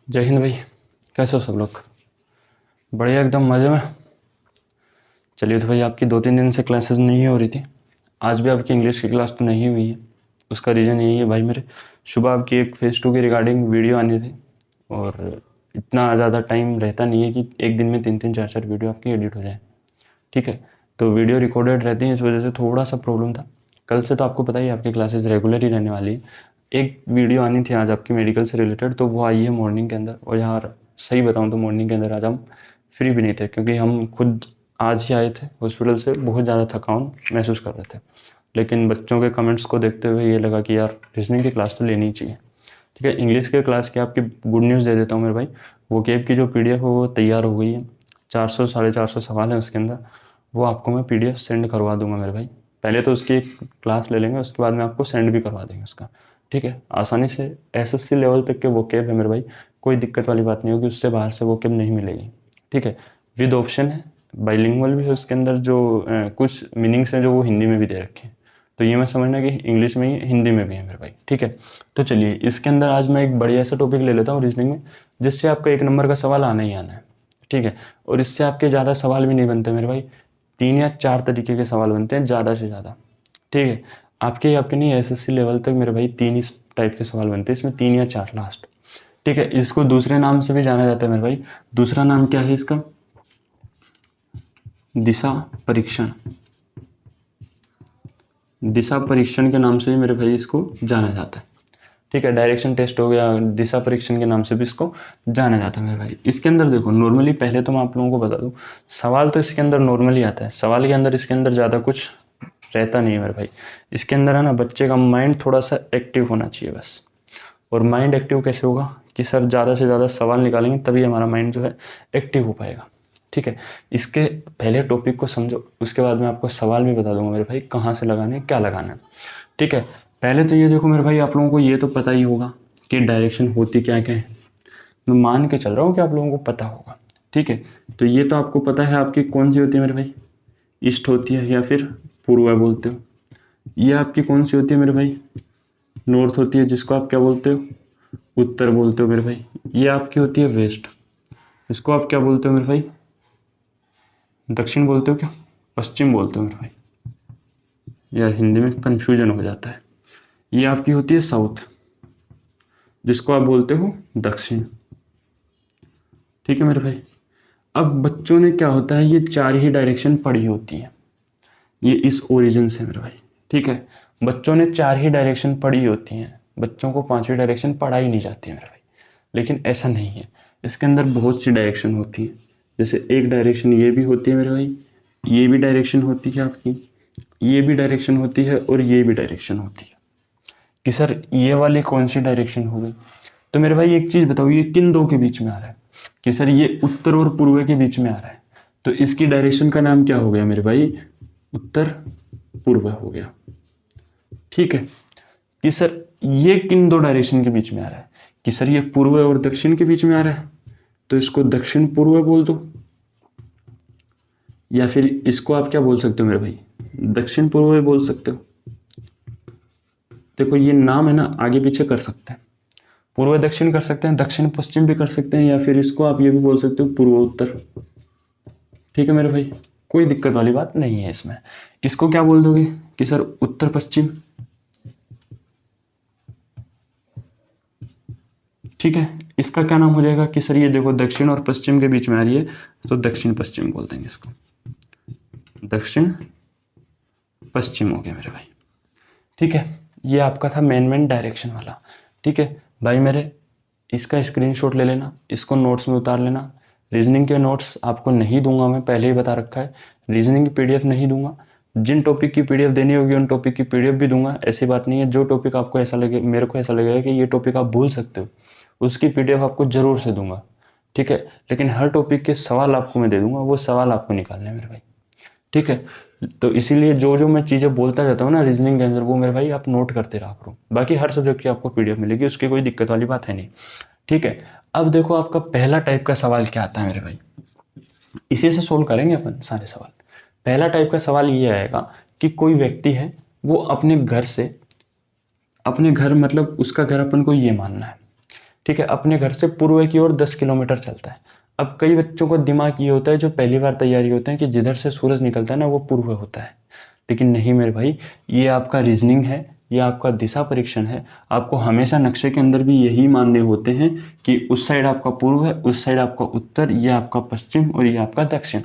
जय हिंद भाई। कैसे हो सब लोग? बढ़िया, एकदम मज़े में। चलिए, तो भाई आपकी 2-3 दिन से क्लासेस नहीं हो रही थी। आज भी आपकी इंग्लिश की क्लास तो नहीं हुई है। उसका रीज़न यही है भाई, मेरे सुबह आपकी एक फेज़ 2 की रिगार्डिंग वीडियो आनी थी, और इतना ज़्यादा टाइम रहता नहीं है कि एक दिन में 3-3 4-4 वीडियो आपकी एडिट हो जाए। ठीक है, तो वीडियो रिकॉर्डेड रहती है, इस वजह से थोड़ा सा प्रॉब्लम था। कल से तो आपको पता ही है आपकी क्लासेस रेगुलर ही रहने वाली है। एक वीडियो आनी थी आज आपकी मेडिकल से रिलेटेड, तो वो आई है मॉर्निंग के अंदर। और यार सही बताऊं तो मॉर्निंग के अंदर आज हम फ्री भी नहीं थे, क्योंकि हम खुद आज ही आए थे हॉस्पिटल से, बहुत ज़्यादा थकान महसूस कर रहे थे। लेकिन बच्चों के कमेंट्स को देखते हुए ये लगा कि यार रीजनिंग की क्लास तो लेनी ही चाहिए। ठीक है, इंग्लिश के क्लास की आपकी गुड न्यूज़ दे देता हूँ मेरे भाई। वो केब की जो पीडीएफ है वो तैयार हो गई है। 400 साढ़े 400 सवाल हैं उसके अंदर। वो आपको मैं पीडीएफ सेंड करवा दूंगा मेरे भाई। पहले तो उसकी एक क्लास ले लेंगे, उसके बाद में आपको सेंड भी करवा देंगे उसका। ठीक है, आसानी से एसएससी लेवल तक के वो केब है मेरे भाई। कोई दिक्कत वाली बात नहीं होगी, उससे बाहर से वो केब नहीं मिलेगी। ठीक है, विद ऑप्शन है, बाइलिंगुअल भी है उसके अंदर। जो कुछ मीनिंग्स हैं जो वो हिंदी में भी दे रखे हैं, तो ये मैं समझना कि इंग्लिश में ही हिंदी में भी है मेरे भाई। ठीक है, तो चलिए इसके अंदर आज मैं एक बढ़िया सा टॉपिक ले लेता हूँ रीजनिंग में, जिससे आपका 1 नंबर का सवाल आना ही आना है। ठीक है, और इससे आपके ज़्यादा सवाल भी नहीं बनते मेरे भाई। 3 या 4 तरीके के सवाल बनते हैं ज़्यादा से ज़्यादा। ठीक है, आपके नहीं, एसएससी लेवल तक मेरे भाई 3 ही टाइप के सवाल बनते हैं, इसमें 3 या 4 लास्ट। ठीक है, इसको दूसरे नाम से भी जाना जाता है मेरे भाई। दूसरा नाम क्या है इसका? दिशा परीक्षण। दिशा परीक्षण के नाम से भी मेरे भाई इसको जाना जाता है। ठीक है, डायरेक्शन टेस्ट हो गया, दिशा परीक्षण के नाम से भी इसको जाना जाता है मेरे भाई। इसके अंदर देखो, नॉर्मली पहले तो मैं आप लोगों को बता दूं, सवाल तो इसके अंदर नॉर्मली आता है। सवाल के अंदर इसके अंदर ज़्यादा कुछ रहता नहीं है मेरे भाई। इसके अंदर है ना, बच्चे का माइंड थोड़ा सा एक्टिव होना चाहिए बस। और माइंड एक्टिव कैसे होगा कि सर ज़्यादा से ज़्यादा सवाल निकालेंगे तभी हमारा माइंड जो है एक्टिव हो पाएगा। ठीक है, इसके पहले टॉपिक को समझो, उसके बाद मैं आपको सवाल भी बता दूंगा मेरे भाई, कहाँ से लगाने क्या लगाना है। ठीक है, पहले तो ये देखो मेरे भाई, आप लोगों को ये तो पता ही होगा कि डायरेक्शन होती क्या क्या है। मैं मान के चल रहा हूँ कि आप लोगों को पता होगा। ठीक है, तो ये तो आपको पता है आपकी कौन सी होती है मेरे भाई, ईस्ट होती है या फिर पूर्व बोलते हो। ये आपकी कौन सी होती है मेरे भाई, नॉर्थ होती है, जिसको आप क्या बोलते हो, उत्तर बोलते हो मेरे भाई। ये आपकी होती है वेस्ट, इसको आप क्या बोलते हो मेरे भाई, दक्षिण बोलते हो क्या, पश्चिम बोलते हो मेरे भाई। यार हिंदी में कन्फ्यूजन हो जाता है। ये आपकी होती है साउथ, जिसको आप बोलते हो दक्षिण। ठीक है मेरे भाई, अब बच्चों ने क्या होता है, ये 4 ही डायरेक्शन पढ़ी होती है, ये इस ओरिजिन से मेरे भाई। ठीक है, बच्चों ने 4 ही डायरेक्शन पढ़ी होती हैं, बच्चों को 5वीं डायरेक्शन पढ़ाई नहीं जाती है मेरे भाई। लेकिन ऐसा नहीं है, इसके अंदर बहुत सी डायरेक्शन होती है। जैसे एक डायरेक्शन ये भी होती है मेरे भाई, ये भी डायरेक्शन होती है आपकी, ये भी डायरेक्शन होती है, और ये भी डायरेक्शन होती है। कि सर ये वाली कौन सी डायरेक्शन हो गई? तो मेरे भाई एक चीज़ बताओ, ये किन दो के बीच में आ रहा है? कि सर ये उत्तर और पूर्व के बीच में आ रहा है, तो इसकी डायरेक्शन का नाम क्या हो गया मेरे भाई, उत्तर पूर्व हो गया। ठीक है, कि सर ये किन दो डायरेक्शन के बीच में आ रहा है? कि सर ये पूर्व और दक्षिण के बीच में आ रहा है, तो इसको दक्षिण पूर्व बोल दो। या फिर इसको आप क्या बोल सकते हो मेरे भाई, दक्षिण पूर्व बोल सकते हो। देखो ये नाम है ना, आगे पीछे कर सकते हैं, पूर्व दक्षिण कर सकते हैं, दक्षिण पश्चिम भी कर सकते हैं, या फिर इसको आप ये भी बोल सकते हो पूर्व उत्तर। ठीक है मेरे भाई, कोई दिक्कत वाली बात नहीं है इसमें। इसको क्या बोल दोगे कि सर उत्तर पश्चिम। ठीक है, इसका क्या नाम हो जाएगा कि सर ये देखो दक्षिण और पश्चिम के बीच में आ रही है, तो दक्षिण पश्चिम बोल देंगे इसको, दक्षिण पश्चिम हो गया मेरे भाई। ठीक है, ये आपका था मेन डायरेक्शन वाला। ठीक है भाई मेरे, इसका स्क्रीनशॉट ले लेना, इसको नोट्स में उतार लेना। रीजनिंग के नोट्स आपको नहीं दूंगा, मैं पहले ही बता रखा है। रीजनिंग की पीडीएफ नहीं दूंगा, जिन टॉपिक की पीडीएफ देनी होगी उन टॉपिक की पीडीएफ भी दूंगा। ऐसी बात नहीं है, जो टॉपिक आपको ऐसा लगे, मेरे को ऐसा लगेगा कि ये टॉपिक आप भूल सकते हो, उसकी पीडीएफ आपको जरूर से दूंगा। ठीक है, लेकिन हर टॉपिक के सवाल आपको मैं दे दूंगा, वो सवाल आपको निकालने हैं मेरे भाई। ठीक है, तो इसीलिए जो जो मैं चीज़ें बोलता जाता हूँ ना रीजनिंग के अंदर, वो मेरे भाई आप नोट करते रहा करो। बाकी हर सब्जेक्ट की आपको पीडीएफ मिलेगी, उसकी कोई दिक्कत वाली बात है नहीं। ठीक है, अब देखो आपका पहला टाइप का सवाल क्या आता है मेरे भाई, इसी से सोल्व करेंगे अपन सारे सवाल। पहला टाइप का सवाल ये आएगा कि कोई व्यक्ति है, वो अपने घर से, अपने घर मतलब उसका घर अपन को ये मानना है ठीक है, अपने घर से पूर्व की ओर 10 किलोमीटर चलता है। अब कई बच्चों को दिमाग ये होता है जो पहली बार तैयारी होते हैं कि जिधर से सूरज निकलता है ना वो पूर्व होता है, लेकिन नहीं मेरे भाई, ये आपका रीजनिंग है, ये आपका दिशा परीक्षण है। आपको हमेशा नक्शे के अंदर भी यही मानने होते हैं कि उस साइड आपका पूर्व है, उस साइड आपका उत्तर, ये आपका पश्चिम और ये आपका दक्षिण।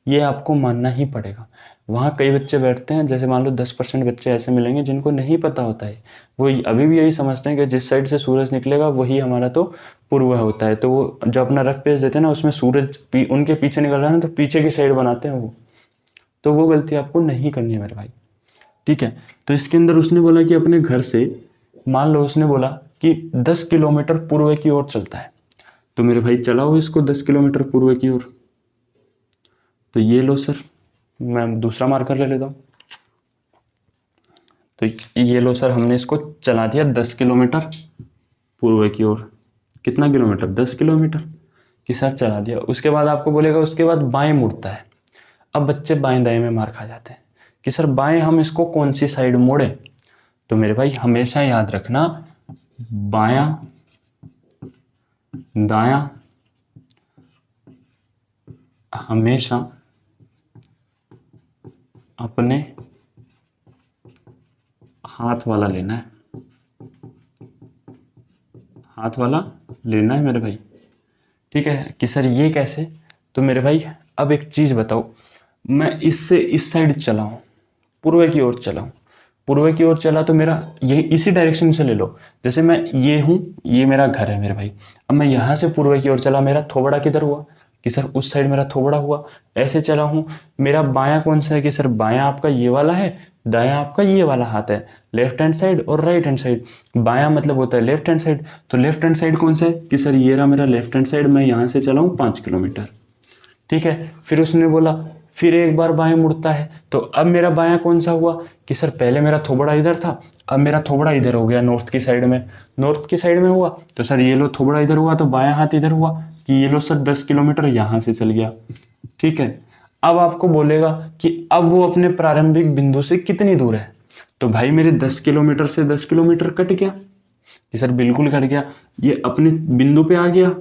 ये आपको मानना ही पड़ेगा। वहाँ कई बच्चे बैठते हैं, जैसे मान लो 10% बच्चे ऐसे मिलेंगे जिनको नहीं पता होता है, वो अभी भी यही समझते हैं कि जिस साइड से सूरज निकलेगा वही हमारा तो पूर्व होता है। तो वो जो अपना रफ पेज देते हैं ना, उसमें सूरज उनके पीछे निकल रहा है ना, तो पीछे की साइड बनाते हैं वो। तो वो गलती आपको नहीं करनी है मेरे भाई, ठीक है। तो इसके अंदर उसने बोला कि अपने घर से, मान लो उसने बोला कि 10 किलोमीटर पूर्व की ओर चलता है, तो मेरे भाई चलाओ इसको 10 किलोमीटर पूर्व की ओर। तो ये लो सर, मैं दूसरा मार्कर ले लेता हूँ। तो ये लो सर, हमने इसको चला दिया 10 किलोमीटर पूर्व की ओर। कितना किलोमीटर? 10 किलोमीटर कि सर चला दिया। उसके बाद आपको बोलेगा उसके बाद बाएं मुड़ता है। अब बच्चे बाएं दाएं में मार खा जाते हैं कि सर बाएं हम इसको कौन सी साइड मोड़े। तो मेरे भाई हमेशा याद रखना, बायां दायां हमेशा अपने हाथ वाला लेना है, हाथ वाला लेना है मेरे भाई, ठीक है। कि सर ये कैसे? तो मेरे भाई अब एक चीज़ बताओ, मैं इससे इस साइड चला हूँ, पूर्व की ओर चला हूँ, पूर्व की ओर चला तो मेरा ये इसी डायरेक्शन से ले लो। जैसे मैं ये हूँ, ये मेरा घर है मेरे भाई, अब मैं यहाँ से पूर्व की ओर चला, मेरा थोबड़ा किधर हुआ? कि सर उस साइड मेरा थोबड़ा हुआ। ऐसे चला हूँ, मेरा बायां कौन सा है? कि सर बायां आपका ये वाला है, दायां आपका ये वाला हाथ है, लेफ्ट हैंड साइड और राइट हैंड साइड। बायां मतलब होता है लेफ्ट हैंड साइड, तो लेफ्ट हैंड साइड कौन सा है? कि सर ये रहा मेरा लेफ्ट हैंड साइड, मैं यहाँ से चला हूँ 5 किलोमीटर, ठीक है। फिर उसने बोला फिर एक बार बाएं मुड़ता है, तो अब मेरा बायां कौन सा हुआ? कि सर पहले मेरा थोबड़ा इधर था, अब मेरा थोबड़ा इधर हो गया, नॉर्थ की साइड में, नॉर्थ की साइड में हुआ। तो सर ये लो थोबड़ा इधर हुआ, तो बायां हाथ इधर हुआ, कि ये लो सर 10 किलोमीटर यहाँ से चल गया, ठीक है। अब आपको बोलेगा कि अब वो अपने प्रारंभिक बिंदु से कितनी दूर है। तो भाई मेरे 10 किलोमीटर से 10 किलोमीटर कट गया। कि सर बिल्कुल कट गया। ये अपने बिंदु पे आ गया।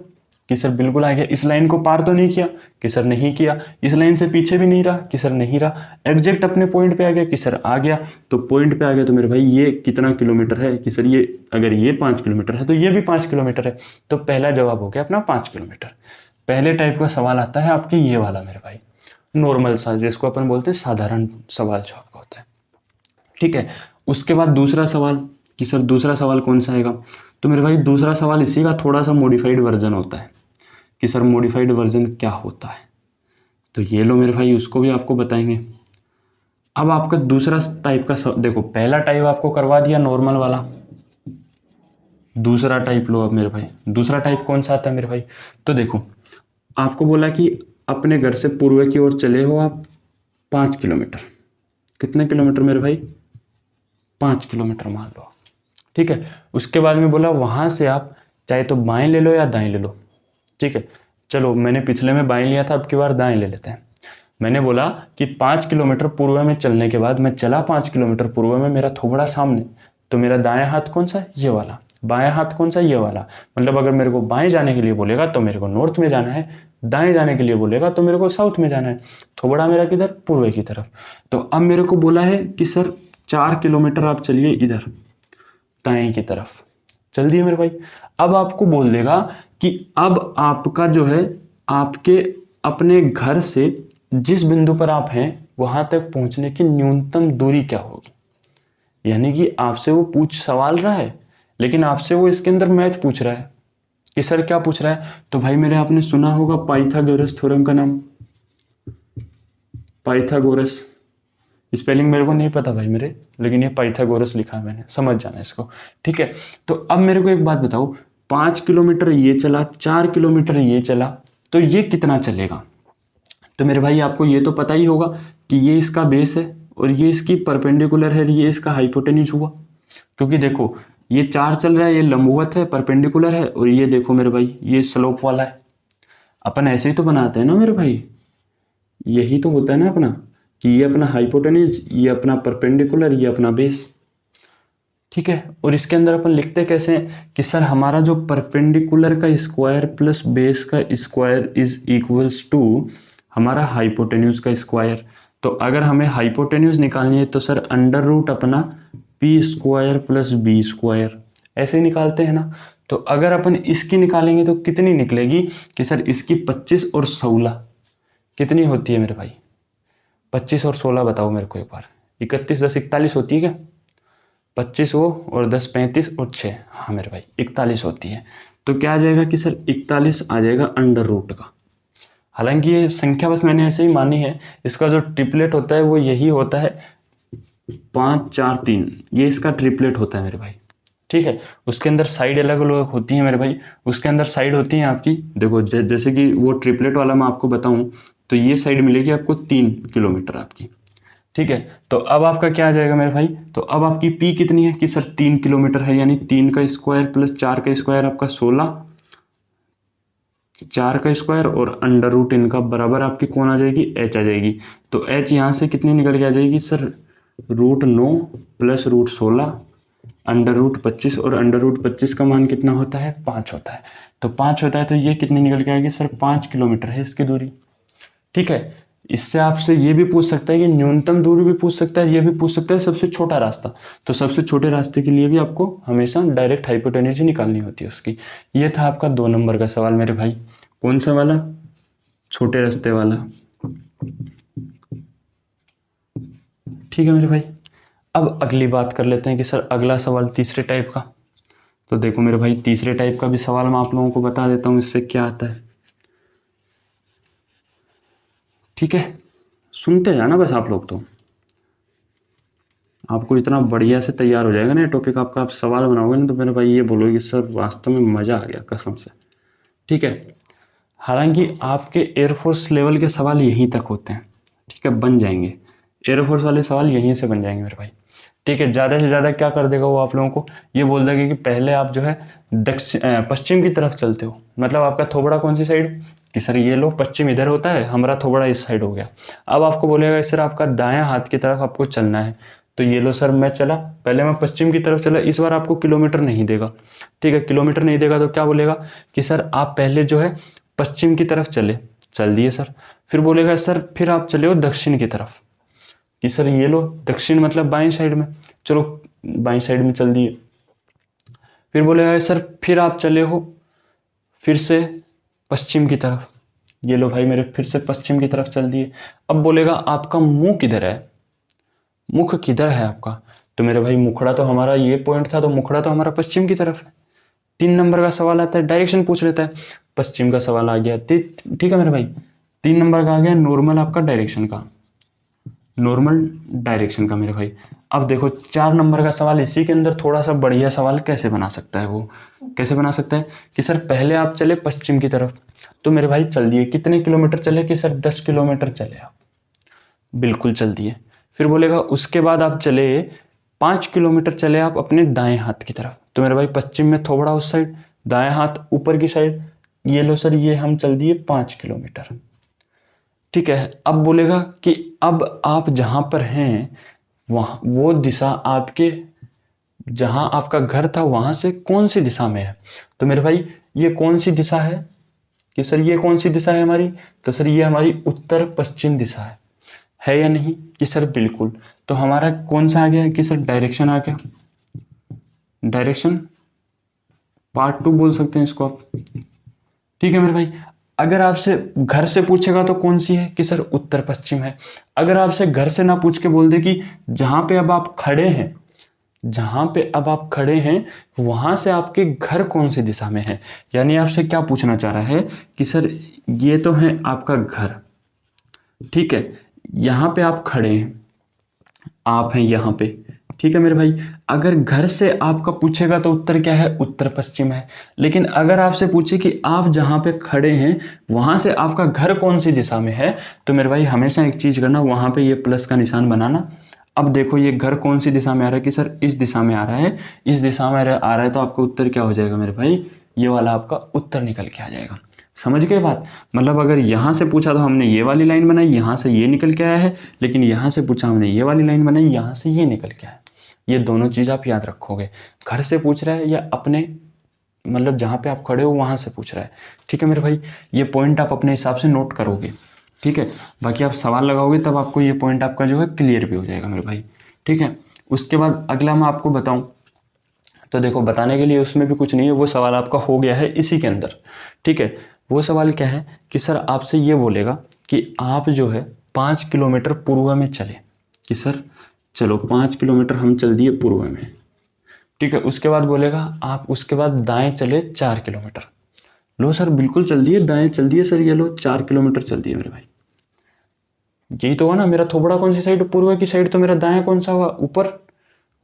कि सर बिल्कुल आ गया। इस लाइन को पार तो नहीं किया? कि सर नहीं किया। इस लाइन से पीछे भी नहीं रहा? कि सर नहीं रहा। एग्जैक्ट अपने पॉइंट पे आ गया? कि सर आ गया। तो पॉइंट पे आ गया तो मेरे भाई ये कितना किलोमीटर है? कि सर ये अगर ये 5 किलोमीटर है तो ये भी 5 किलोमीटर है। तो पहला जवाब हो गया अपना 5 किलोमीटर। पहले टाइप का सवाल आता है आपके ये वाला मेरे भाई, नॉर्मल सा, जिसको अपन बोलते हैं साधारण सवाल जो आपका होता है, ठीक है। उसके बाद दूसरा सवाल, कि सर दूसरा सवाल कौन सा आएगा? तो मेरे भाई दूसरा सवाल इसी का थोड़ा सा मॉडिफाइड वर्जन होता है। कि सर मॉडिफाइड वर्जन क्या होता है? तो ये लो मेरे भाई, उसको भी आपको बताएंगे। अब आपका दूसरा टाइप का देखो, पहला टाइप आपको करवा दिया नॉर्मल वाला, दूसरा टाइप लो अब मेरे भाई। दूसरा टाइप कौन सा आता है मेरे भाई? तो देखो, आपको बोला कि अपने घर से पूर्व की ओर चले हो आप 5 किलोमीटर। कितने किलोमीटर मेरे भाई? 5 किलोमीटर मान लो, ठीक है। उसके बाद में बोला वहां से आप चाहे तो बाएं ले लो या दाएं ले लो, ठीक है। चलो मैंने पिछले में बाएं लिया था, अब की बार दाएं ले लेते हैं। मैंने बोला कि 5 किलोमीटर पूर्व में चलने के बाद मैं चला 5 किलोमीटर पूर्व में, मेरा थोबड़ा सामने, तो मेरा दायां हाथ कौन सा है? ये वाला। बायां हाथ कौन सा? ये वाला। मतलब अगर मेरे को बाएं जाने के लिए बोलेगा तो मेरे को नॉर्थ में जाना है, दाएं जाने के लिए बोलेगा तो मेरे को साउथ में जाना है। थोबड़ा मेरा किधर? पूर्व की तरफ। तो अब मेरे को बोला है कि सर 4 किलोमीटर आप चलिए इधर दाएं की तरफ, चल दिए मेरे भाई। अब आपको बोल देगा कि अब आपका जो है, आपके अपने घर से जिस बिंदु पर आप हैं वहां तक पहुंचने की न्यूनतम दूरी क्या होगी। यानी कि आपसे वो पूछ सवाल रहा है, लेकिन आपसे वो इसके अंदर मैथ पूछ रहा है कि सर क्या पूछ रहा है। तो भाई मेरे आपने सुना होगा पाइथागोरस थ्योरम का नाम, पाइथागोरस। स्पेलिंग मेरे को नहीं पता भाई मेरे, लेकिन ये पाइथागोरस लिखा है मैंने, समझ जाना इसको, ठीक है। तो अब मेरे को एक बात बताओ, 5 किलोमीटर ये चला, 4 किलोमीटर ये चला, तो ये कितना चलेगा? तो मेरे भाई आपको ये तो पता ही होगा कि ये इसका बेस है और ये इसकी परपेंडिकुलर है, ये इसका हाइपोटेन्यूज हुआ। क्योंकि देखो ये 4 चल रहा है, ये लंबवत है, परपेंडिकुलर है, और ये देखो मेरे भाई ये स्लोप वाला है। अपन ऐसे ही तो बनाते हैं ना मेरे भाई, यही तो होता है ना अपना, कि ये अपना हाइपोटेन्यूज, ये अपना परपेंडिकुलर, ये अपना बेस। ठीक है। और इसके अंदर अपन लिखते कैसे हैं कि सर हमारा जो परपेंडिकुलर का स्क्वायर प्लस बेस का स्क्वायर इज इक्वल्स टू हमारा हाइपोटेन्यूज का स्क्वायर। तो अगर हमें हाइपोटेन्यूज निकालनी है तो सर अंडर रूट अपना P square plus B square ऐसे ही निकालते हैं ना। तो अगर अपन इसकी निकालेंगे तो कितनी निकलेगी कि सर इसकी 25 और 16 कितनी होती है मेरे भाई? 25 और 16 बताओ मेरे को एक बार। 31 10 41 होती है क्या? 25 वो और 10 35 और 6, हाँ मेरे भाई 41 होती है। तो क्या आ जाएगा कि सर 41 आ जाएगा अंडर रूट का। हालांकि ये संख्या बस मैंने ऐसे ही मानी है, इसका जो ट्रिपलेट होता है वो यही होता है 5 4 3, ये इसका ट्रिपलेट होता है मेरे भाई। ठीक है, उसके अंदर साइड अलग अलग होती है मेरे भाई। उसके अंदर साइड होती है आपकी, देखो जैसे कि वो ट्रिपलेट वाला मैं आपको बताऊं तो ये साइड मिलेगी आपको 3 किलोमीटर आपकी। ठीक है, तो अब आपका क्या आ जाएगा मेरे भाई? तो अब आपकी पी कितनी है कि सर 3 किलोमीटर है, यानी 3 का स्क्वायर प्लस 4 का स्क्वायर आपका 16, 4 का स्क्वायर और अंडर रूट इनका बराबर आपकी कौन आ जाएगी? एच आ जाएगी। तो एच यहाँ से कितनी निकल के आ जाएगी sir? Root 9 plus root 16 under root 25, और अंडर रूट 25 का मान कितना होता है? 5 होता है। तो 5 होता है तो ये कितनी निकल के आएगी सर? 5 किलोमीटर है इसकी दूरी। ठीक है, इससे आपसे ये भी पूछ सकता है कि न्यूनतम दूरी भी पूछ सकता है, ये भी पूछ सकता है सबसे छोटा रास्ता। तो सबसे छोटे रास्ते के लिए भी आपको हमेशा डायरेक्ट हाइपोटेन्यूज निकालनी होती है उसकी। ये था आपका 2 नंबर का सवाल मेरे भाई। कौन सा वाला? छोटे रास्ते वाला। ठीक है मेरे भाई, अब अगली बात कर लेते हैं कि सर अगला सवाल तीसरे टाइप का। तो देखो मेरे भाई, तीसरे टाइप का भी सवाल मैं आप लोगों को बता देता हूँ इससे क्या आता है। ठीक है, सुनते जाना बस आप लोग, तो आपको इतना बढ़िया से तैयार हो जाएगा ना टॉपिक आपका। आप सवाल बनाओगे ना तो मेरे भाई ये बोलोगे सर वास्तव में मज़ा आ गया कसम से। ठीक है, हालांकि आपके एयरफोर्स लेवल के सवाल यहीं तक होते हैं। ठीक है, बन जाएंगे एयरफोर्स वाले सवाल यहीं से बन जाएंगे मेरे भाई। ठीक है, ज़्यादा से ज़्यादा क्या कर देगा वो आप लोगों को ये बोल देगा कि पहले आप जो है पश्चिम की तरफ चलते हो। मतलब आपका थोबड़ा कौन सी साइड? कि सर ये लो पश्चिम इधर होता है, हमारा थोबड़ा इस साइड हो गया। अब आपको बोलेगा सर आपका दायां हाथ की तरफ आपको चलना है। तो ये लो सर मैं चला, पहले मैं पश्चिम की तरफ चला, इस बार आपको किलोमीटर नहीं देगा। ठीक है, किलोमीटर नहीं देगा तो क्या बोलेगा कि सर आप पहले जो है पश्चिम की तरफ चल दिए सर। फिर बोलेगा सर फिर आप चले हो दक्षिण की तरफ, कि सर ये लो दक्षिण मतलब बाएं साइड में, चलो बाएं साइड में चल दिए। फिर बोलेगा सर फिर आप चले हो फिर से पश्चिम की तरफ, ये लो भाई मेरे फिर से पश्चिम की तरफ चल दिए। अब बोलेगा आपका मुंह किधर है? मुख किधर है आपका? तो मेरे भाई मुखड़ा तो हमारा ये पॉइंट था, तो मुखड़ा तो हमारा पश्चिम की तरफ है। 3 नंबर का सवाल आता है, डायरेक्शन पूछ लेता है, पश्चिम का सवाल आ गया। ठीक है मेरे भाई, 3 नंबर का आ गया नॉर्मल आपका डायरेक्शन का, नॉर्मल डायरेक्शन का मेरे भाई। अब देखो 4 नंबर का सवाल, इसी के अंदर थोड़ा सा बढ़िया सवाल कैसे बना सकता है वो, कैसे बना सकता है कि सर पहले आप चले पश्चिम की तरफ, तो मेरे भाई चल दिए। कितने किलोमीटर चले? कि सर 10 किलोमीटर चले आप, बिल्कुल चल दिए। फिर बोलेगा उसके बाद आप चले 5 किलोमीटर चले आप अपने दाएं हाथ की तरफ, तो मेरे भाई पश्चिम में थोबड़ा उस साइड, दाएं हाथ ऊपर की साइड, ये लो सर ये हम चल दिए 5 किलोमीटर। ठीक है, अब बोलेगा कि अब आप जहां पर हैं वहां वो दिशा आपके जहां आपका घर था वहां से कौन सी दिशा में है? तो मेरे भाई ये कौन सी दिशा है कि सर ये कौन सी दिशा है हमारी? तो सर ये हमारी उत्तर पश्चिम दिशा है या नहीं? कि सर बिल्कुल। तो हमारा कौन सा आ गया कि सर डायरेक्शन आ गया, डायरेक्शन पार्ट 2 बोल सकते हैं इसको आप। ठीक है मेरे भाई, अगर आपसे घर से पूछेगा तो कौन सी है? कि सर उत्तर पश्चिम है। अगर आपसे घर से ना पूछ के बोल दे कि जहां पे अब आप खड़े हैं, जहां पे अब आप खड़े हैं वहां से आपके घर कौन सी दिशा में है, यानी आपसे क्या पूछना चाह रहा है कि सर ये तो है आपका घर, ठीक है, यहां पे आप खड़े हैं, आप हैं यहां पे। ठीक है मेरे भाई, अगर घर से आपका पूछेगा तो उत्तर क्या है? उत्तर पश्चिम है। लेकिन अगर आपसे पूछे कि आप जहां पे खड़े हैं वहां से आपका घर कौन सी दिशा में है, तो मेरे भाई हमेशा एक चीज करना, वहां पे ये प्लस का निशान बनाना। अब देखो ये घर कौन सी दिशा में आ रहा है कि सर इस दिशा में आ रहा है, इस दिशा में आ रहा है, तो आपका उत्तर क्या हो जाएगा मेरे भाई? ये वाला आपका उत्तर निकल के आ जाएगा। समझ गए बात? मतलब अगर यहाँ से पूछा तो हमने ये वाली लाइन बनाई, यहाँ से ये निकल के आया है, लेकिन यहाँ से पूछा हमने ये वाली लाइन बनाई, यहाँ से ये निकल के आया। ये दोनों चीज़ आप याद रखोगे। घर से पूछ रहा है या अपने मतलब जहाँ पे आप खड़े हो वहाँ से पूछ रहा है। ठीक है मेरे भाई, ये पॉइंट आप अपने हिसाब से नोट करोगे। ठीक है, बाकी आप सवाल लगाओगे तब आपको ये पॉइंट आपका जो है क्लियर भी हो जाएगा मेरे भाई। ठीक है, उसके बाद अगला मैं आपको बताऊं तो देखो, बताने के लिए उसमें भी कुछ नहीं है, वो सवाल आपका हो गया है इसी के अंदर। ठीक है, वो सवाल क्या है कि सर आपसे ये बोलेगा कि आप जो है 5 किलोमीटर पूर्व में चले, कि सर चलो 5 किलोमीटर हम चल दिए पूर्व में। ठीक है, उसके बाद बोलेगा आप उसके बाद दाएं चले 4 किलोमीटर। लो सर बिल्कुल चल दिए, दाएं चल दिए सर, ये लो 4 किलोमीटर चल दिए मेरे भाई। यही तो हुआ ना, मेरा थोबड़ा कौन सी साइड, पूर्व की साइड, तो मेरा दायां कौन सा हुआ, ऊपर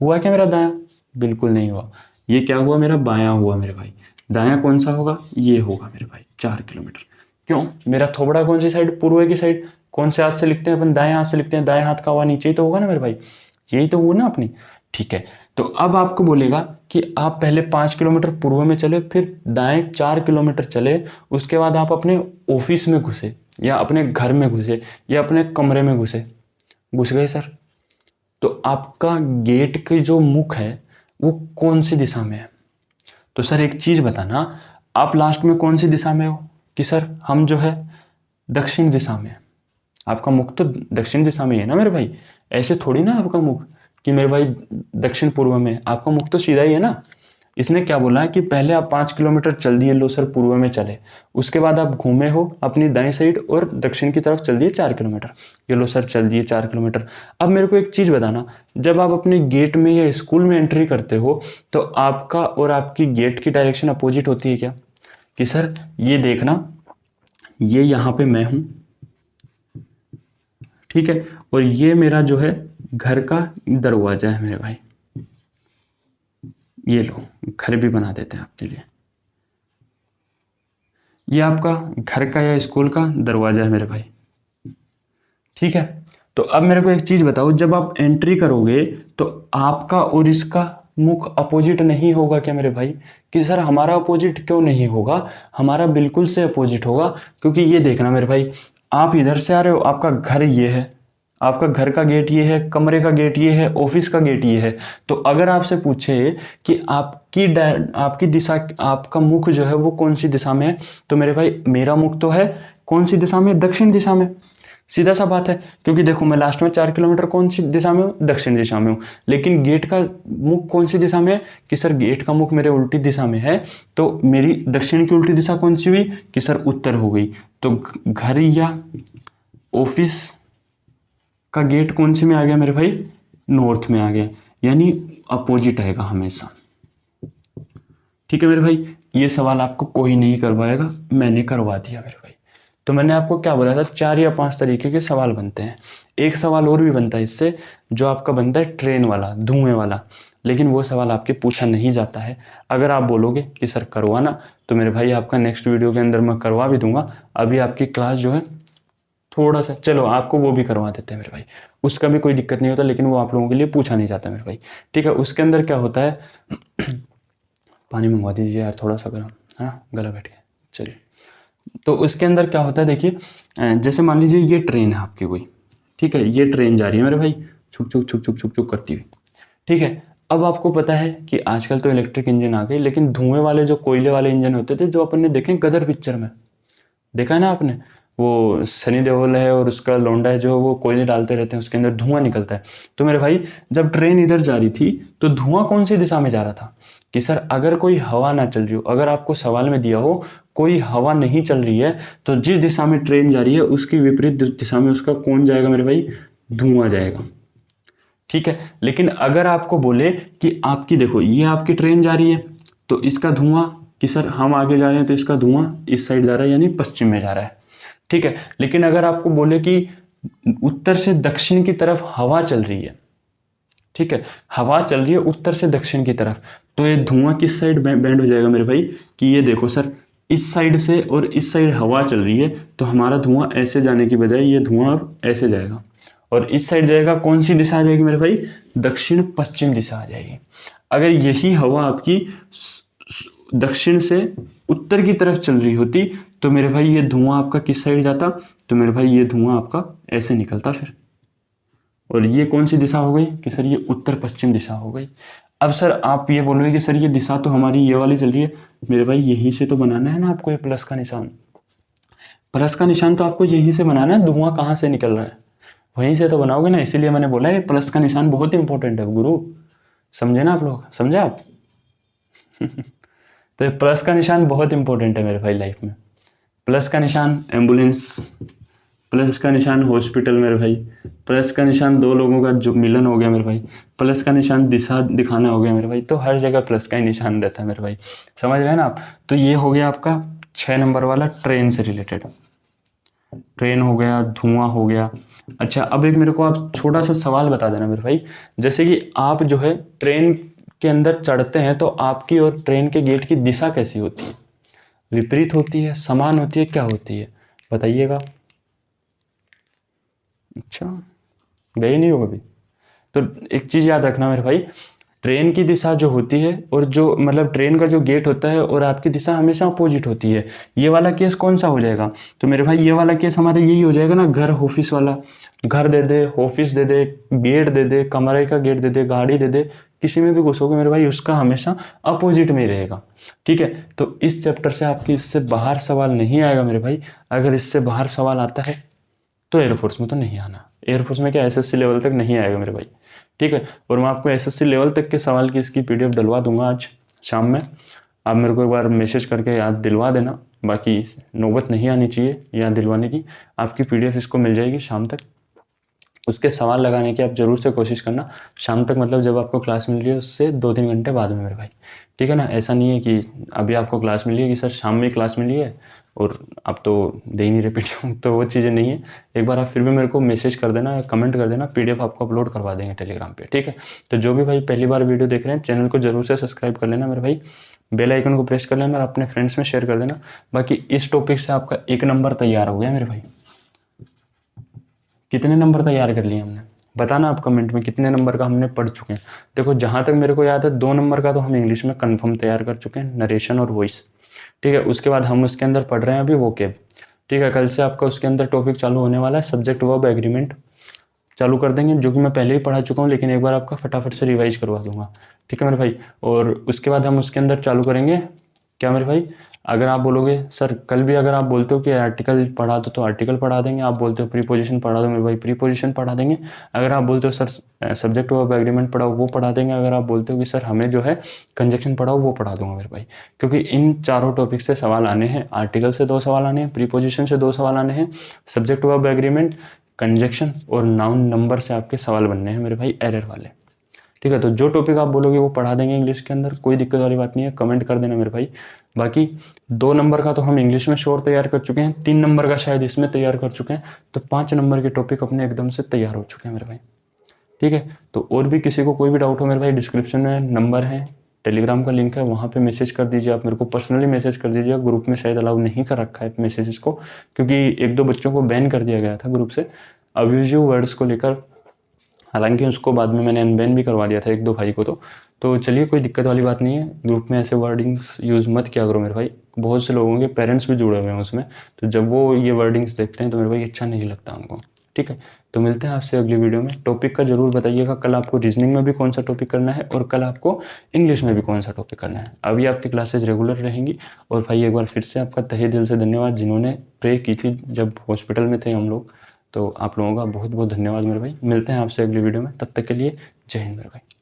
हुआ क्या मेरा दायां, बिल्कुल नहीं हुआ। ये क्या हुआ, मेरा बायां हुआ मेरे भाई। दायां कौन सा होगा, ये होगा मेरे भाई 4 किलोमीटर। क्यों, मेरा थोबड़ा कौन सी साइड, पूर्व की साइड। कौन से हाथ से लिखते हैं अपन, दाएं हाथ से लिखते हैं, दाएं हाथ का हुआ नीचे ही तो होगा ना मेरे भाई, यही तो हुआ ना अपनी। ठीक है, तो अब आपको बोलेगा कि आप पहले 5 किलोमीटर पूर्व में चले, फिर दाएं 4 किलोमीटर चले, उसके बाद आप अपने ऑफिस में घुसे या अपने घर में घुसे या अपने कमरे में घुसे, घुस गए सर, तो आपका गेट की जो मुख है वो कौन सी दिशा में है। तो सर एक चीज बताना, आप लास्ट में कौन सी दिशा में हो, कि सर हम जो है दक्षिण दिशा में है। आपका मुख तो दक्षिण दिशा में है ना मेरे भाई, ऐसे थोड़ी ना आपका मुख कि मेरे भाई दक्षिण पूर्व में है, आपका मुख तो सीधा ही है ना। इसने क्या बोला है कि पहले आप 5 किलोमीटर चल दिए, लो सर पूर्व में चले, उसके बाद आप घूमे हो अपनी दाएं साइड और दक्षिण की तरफ चल दिए 4 किलोमीटर, ये लो सर चल दिए 4 किलोमीटर। अब मेरे को एक चीज़ बताना, जब आप अपने गेट में या स्कूल में एंट्री करते हो तो आपका और आपकी गेट की डायरेक्शन अपोजिट होती है क्या, कि सर ये देखना, ये यहाँ पे मैं हूँ, ठीक है, और ये मेरा जो है घर का दरवाजा है मेरे भाई, ये लो घर भी बना देते हैं आपके लिए, ये आपका घर का या स्कूल का दरवाजा है मेरे भाई। ठीक है, तो अब मेरे को एक चीज बताओ, जब आप एंट्री करोगे तो आपका और इसका मुख अपोजिट नहीं होगा क्या मेरे भाई, कि सर हमारा अपोजिट क्यों नहीं होगा, हमारा बिल्कुल से अपोजिट होगा। क्योंकि ये देखना मेरे भाई, आप इधर से आ रहे हो, आपका घर ये है, आपका घर का गेट ये है, कमरे का गेट ये है, ऑफिस का गेट ये है। तो अगर आपसे पूछे कि आपकी दिशा, आपका मुख जो है वो कौन सी दिशा में है, तो मेरे भाई मेरा मुख तो है कौन सी दिशा में, दक्षिण दिशा में। सीधा सा बात है, क्योंकि देखो मैं लास्ट में 4 किलोमीटर कौन सी दिशा में हूँ, दक्षिण दिशा में हूँ, लेकिन गेट का मुख कौन सी दिशा में है, कि सर गेट का मुख मेरे उल्टी दिशा में है, तो मेरी दक्षिण की उल्टी दिशा कौन सी हुई, कि सर उत्तर हो गई। तो घर या ऑफिस का गेट कौन से में आ गया मेरे भाई, नॉर्थ में आ गया, यानी अपोजिट आएगा हमेशा। ठीक है मेरे भाई, ये सवाल आपको कोई नहीं करवाएगा, मैंने करवा दिया मेरे भाई। तो मैंने आपको क्या बोला था, 4 या 5 तरीके के सवाल बनते हैं। एक सवाल और भी बनता है इससे, जो आपका बनता है ट्रेन वाला, धुएं वाला, लेकिन वो सवाल आपके पूछा नहीं जाता है। अगर आप बोलोगे कि सर करवाना, तो मेरे भाई आपका नेक्स्ट वीडियो के अंदर मैं करवा भी दूंगा। अभी आपकी क्लास जो है थोड़ा सा, चलो आपको वो भी करवा देते हैं मेरे भाई, उसका भी कोई दिक्कत नहीं होता, लेकिन वो आप लोगों के लिए पूछा नहीं जाता मेरे भाई। ठीक है, उसके अंदर क्या होता है पानी मंगवा दीजिए यार थोड़ा सा गर्म, है ना, गला बैठ गया। चलिए, तो उसके अंदर क्या होता है देखिए, जैसे मान लीजिए ये ट्रेन है आपकी कोई, ठीक है, ये ट्रेन जा रही है मेरे भाई छुक छुक छुक छुक छुक छुक करती हुई। ठीक है, अब आपको पता है कि आजकल तो इलेक्ट्रिक इंजन आ गए, लेकिन धुएं वाले जो कोयले वाले इंजन होते थे, जो अपन ने देखे गदर पिक्चर में, देखा है ना आपने, वो सनी देओल है और उसका लौंडा है, जो वो कोयले डालते रहते हैं, उसके अंदर धुआं निकलता है। तो मेरे भाई जब ट्रेन इधर जा रही थी तो धुआं कौन सी दिशा में जा रहा था, कि सर अगर कोई हवा ना चल रही हो, अगर आपको सवाल में दिया हो कोई हवा नहीं चल रही है, तो जिस दिशा में ट्रेन जा रही है उसकी विपरीत दिशा में उसका कौन जाएगा मेरे भाई, धुआं जाएगा। ठीक है, लेकिन अगर आपको बोले कि आपकी देखो ये आपकी ट्रेन जा रही है, तो इसका धुआं, कि सर हम आगे जा रहे हैं तो इसका धुआं इस साइड जा रहा है, यानी पश्चिम में जा रहा है। ठीक है, लेकिन अगर आपको बोले कि उत्तर से दक्षिण की तरफ हवा चल रही है, ठीक है, हवा चल रही है उत्तर से दक्षिण की तरफ, तो ये धुआं किस साइड बैंड हो जाएगा मेरे भाई, कि ये देखो सर इस साइड से और इस साइड हवा चल रही है, तो हमारा धुआं ऐसे जाने की बजाय ये धुआं अब ऐसे जाएगा, और इस साइड जाएगा, कौन सी दिशा आ जाएगी मेरे भाई, दक्षिण पश्चिम दिशा आ जाएगी। अगर यही हवा आपकी दक्षिण से उत्तर की तरफ चल रही होती, तो मेरे भाई ये धुआं आपका किस साइड जाता, तो मेरे भाई ये धुआं आपका ऐसे निकलता, फिर और ये कौन सी दिशा हो गई कि सर ये उत्तर पश्चिम दिशा हो गई। अब सर आप ये बोलोगे कि सर ये दिशा तो हमारी ये वाली चल रही है, मेरे भाई यहीं से तो बनाना है ना आपको ये प्लस का निशान। प्लस का निशान तो आपको यहीं से बनाना है, धुआं कहाँ से निकल रहा है वहीं से तो बनाओगे ना, इसीलिए मैंने बोला है प्लस का निशान बहुत इंपॉर्टेंट है गुरु, समझे ना आप लोग, समझे आप। तो ये प्लस का निशान बहुत इंपॉर्टेंट है मेरे भाई लाइफ में। प्लस का निशान एम्बुलेंस, प्लस का निशान हॉस्पिटल मेरे भाई, प्लस का निशान दो लोगों का जो मिलन हो गया मेरे भाई, प्लस का निशान दिशा दिखाना हो गया मेरे भाई। तो हर जगह प्लस का ही निशान रहता है मेरे भाई, समझ रहे हैं ना आप। तो ये हो गया आपका 6 नंबर वाला ट्रेन से रिलेटेड, ट्रेन हो गया, धुआं हो गया। अच्छा अब एक मेरे को आप छोटा सा सवाल बता देना मेरे भाई, जैसे कि आप जो है ट्रेन के अंदर चढ़ते हैं तो आपकी और ट्रेन के गेट की दिशा कैसी होती है, विपरीत होती है, समान होती है, क्या होती है बताइएगा। अच्छा गए नहीं हो कभी। तो एक चीज़ याद रखना मेरे भाई, ट्रेन की दिशा जो होती है और जो मतलब ट्रेन का जो गेट होता है और आपकी दिशा हमेशा अपोजिट होती है। ये वाला केस कौन सा हो जाएगा, तो मेरे भाई ये वाला केस हमारा यही हो जाएगा ना, घर ऑफिस वाला। घर दे दे, ऑफिस दे दे, गेट दे दे, कमरे का गेट दे दे, गाड़ी दे दे, किसी में भी घुसोगे मेरे भाई उसका हमेशा अपोजिट में ही रहेगा। ठीक है, तो इस चैप्टर से आपकी इससे बाहर सवाल नहीं आएगा मेरे भाई। अगर इससे बाहर सवाल आता है तो एयरफोर्स में तो नहीं आना, एयरफोर्स में क्या एसएससी लेवल तक नहीं आएगा मेरे भाई। ठीक है, और मैं आपको एसएससी लेवल तक के सवाल की इसकी पीडीएफ डलवा दूंगा आज शाम में। आप मेरे को एक बार मैसेज करके याद दिलवा देना, बाकी नौबत नहीं आनी चाहिए याद दिलवाने की। आपकी पीडीएफ इसको मिल जाएगी शाम तक। उसके सवाल लगाने की आप जरूर से कोशिश करना शाम तक, मतलब जब आपको क्लास मिल रही है उससे 2-3 घंटे बाद में मेरे भाई। ठीक है ना, ऐसा नहीं है कि अभी आपको क्लास मिली है कि सर शाम में क्लास मिली है और आप तो दे ही नहीं रहे पीडीएफ, तो वो चीज़ें नहीं है। एक बार आप फिर भी मेरे को मैसेज कर देना, कमेंट कर देना, पीडीएफ आपको अपलोड करवा देंगे टेलीग्राम पे। ठीक है, तो जो भी भाई पहली बार वीडियो देख रहे हैं चैनल को जरूर से सब्सक्राइब कर लेना मेरे भाई, बेल आइकन को प्रेस कर लेना और अपने फ्रेंड्स में शेयर कर देना। बाकी इस टॉपिक से आपका 1 नंबर तैयार हो गया मेरे भाई। कितने नंबर तैयार कर लिए हमने, बताना आप कमेंट में कितने नंबर का हमने पढ़ चुके हैं। देखो जहाँ तक मेरे को याद है 2 नंबर का तो हम इंग्लिश में कंफर्म तैयार कर चुके हैं, नरेशन और वॉइस। ठीक है, उसके बाद हम उसके अंदर पढ़ रहे हैं अभी वोकेब। ठीक है, कल से आपका उसके अंदर टॉपिक चालू होने वाला है, सब्जेक्ट वर्ब एग्रीमेंट चालू कर देंगे, जो कि मैं पहले ही पढ़ा चुका हूँ लेकिन एक बार आपका फटाफट से रिवाइज करवा दूंगा। ठीक है मेरे भाई, और उसके बाद हम उसके अंदर चालू करेंगे क्या मेरे भाई, अगर आप बोलोगे सर कल भी अगर आप बोलते हो कि आर्टिकल पढ़ा दो तो आर्टिकल पढ़ा देंगे, आप बोलते हो प्रीपोजिशन पढ़ा दो मेरे भाई प्रीपोजिशन पढ़ा देंगे, अगर आप बोलते हो सर सब्जेक्ट वर्ब एग्रीमेंट पढ़ाओ वो पढ़ा देंगे, अगर आप बोलते हो कि सर हमें जो है कंजक्शन पढ़ाओ वो पढ़ा दूंगा मेरे भाई। क्योंकि इन चारों टॉपिक से सवाल आने हैं, आर्टिकल से 2 सवाल आने हैं, प्रीपोजिशन से 2 सवाल आने हैं, सब्जेक्ट वर्ब एग्रीमेंट, कंजक्शन और नाउन नंबर से आपके सवाल बनने हैं मेरे भाई एरर वाले। ठीक है, तो जो टॉपिक आप बोलोगे वो पढ़ा देंगे इंग्लिश के अंदर, कोई दिक्कत वाली बात नहीं है, कमेंट कर देना मेरे भाई। बाकी 2 नंबर का तो हम इंग्लिश में श्योर तैयार कर चुके हैं, 3 नंबर का शायद इसमें तैयार कर चुके हैं, तो 5 नंबर के टॉपिक अपने एकदम से तैयार हो चुके हैं मेरे भाई। ठीक है, तो और भी किसी को कोई भी डाउट हो मेरे भाई डिस्क्रिप्शन में नंबर है, टेलीग्राम का लिंक है, वहाँ पे मैसेज कर दीजिए, आप मेरे को पर्सनली मैसेज कर दीजिए। ग्रुप में शायद अलाउ नहीं कर रखा है मैसेजेस को, क्योंकि 1-2 बच्चों को बैन कर दिया गया था ग्रुप से अब्यूजिव वर्ड्स को लेकर, हालांकि उसको बाद में मैंने अनबैन भी करवा दिया था 1-2 भाई को। तो चलिए कोई दिक्कत वाली बात नहीं है, ग्रुप में ऐसे वर्डिंग्स यूज़ मत किया करो मेरे भाई, बहुत से लोगों के पेरेंट्स भी जुड़े हुए हैं उसमें, तो जब वो ये वर्डिंग्स देखते हैं तो मेरे भाई अच्छा नहीं लगता हमको। ठीक है, तो मिलते हैं आपसे अगली वीडियो में। टॉपिक का जरूर बताइएगा कल आपको रीजनिंग में भी कौन सा टॉपिक करना है और कल आपको इंग्लिश में भी कौन सा टॉपिक करना है। अभी आपकी क्लासेज रेगुलर रहेंगी। और भाई एक बार फिर से आपका तहे दिल से धन्यवाद, जिन्होंने प्रे की थी जब हॉस्पिटल में थे हम लोग, तो आप लोगों का बहुत बहुत धन्यवाद मेरे भाई। मिलते हैं आपसे अगली वीडियो में, तब तक के लिए जय हिंद मेरे भाई।